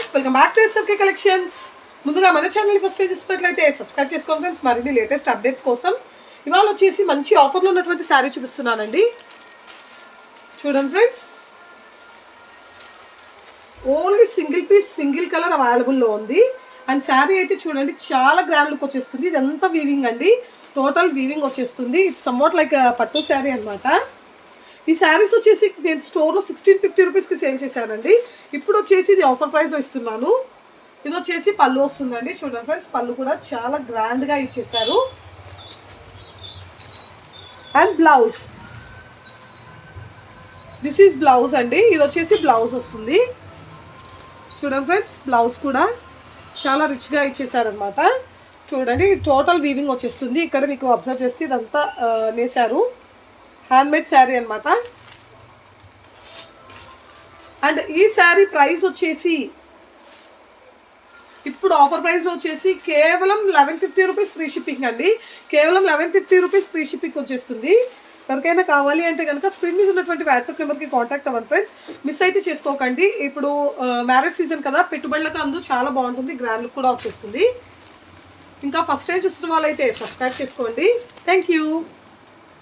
Friends, welcome back to SRK collections. ముందుగా మన ఛానల్ని ఫస్ట్ టైం చూసినట్లయితే సబ్స్క్రైబ్ చేసుకోండి ఫ్రెండ్స్. మరిన్ని లేటెస్ట్ అప్డేట్స్ కోసం ఇవాళ వచ్చేసి మంచి ఆఫర్లో ఉన్నటువంటి శారీ చూపిస్తున్నానండి. చూడండి friends, only single piece single colour అవైలబుల్లో ఉంది. అండ్ శారీ అయితే చూడండి చాలా గ్రాండ్ లుక్ వచ్చేస్తుంది. ఇదంతా వీవింగ్ అండి, టోటల్ వీవింగ్ వచ్చేస్తుంది. ఇట్స్ సమ్వాట్ లైక్ పట్టు శారీ అనమాట. ఈ శారీస్ వచ్చేసి నేను స్టోర్లో 1650 రూపీస్కి సేల్ చేశానండి. ఇప్పుడు వచ్చేసి ఇది ఆఫర్ ప్రైస్లో ఇస్తున్నాను. ఇది వచ్చేసి పళ్ళు వస్తుందండి. చూడండి ఫ్రెండ్స్, పళ్ళు కూడా చాలా గ్రాండ్గా ఇచ్చేసారు. And blouse, this is blouse అండి. ఇది వచ్చేసి బ్లౌజ్ వస్తుంది. చూడండి ఫ్రెండ్స్, బ్లౌజ్ కూడా చాలా రిచ్గా ఇచ్చేసారనమాట. చూడండి, టోటల్ వీవింగ్ వచ్చేస్తుంది. ఇక్కడ మీకు అబ్జర్వ్ చేస్తే ఇదంతా నేసారు, హ్యాండ్మేడ్ శారీ అనమాట. అండ్ ఈ శారీ ప్రైస్ వచ్చేసి ఇప్పుడు ఆఫర్ ప్రైస్లో వచ్చేసి కేవలం 1150 రూపీస్ ఫ్రీ షిప్పింగ్ అండి. కేవలం 1150 రూపీస్ ఫ్రీ షిప్పింగ్ వచ్చేస్తుంది. ఎవరికైనా కావాలి అంటే కనుక స్క్రీన్ మీద ఉన్నటువంటి వాట్సాప్ నెంబర్కి కాంటాక్ట్ అవ్వండి ఫ్రెండ్స్. మిస్ అయితే చేసుకోకండి. ఇప్పుడు మ్యారేజ్ సీజన్ కదా, పెట్టుబడులకు అందు చాలా బాగుంటుంది, గ్రాండ్ లుక్ కూడా వచ్చేస్తుంది. ఇంకా ఫస్ట్ టైం చూస్తున్న వాళ్ళైతే సబ్స్క్రైబ్ చేసుకోండి. Thank you.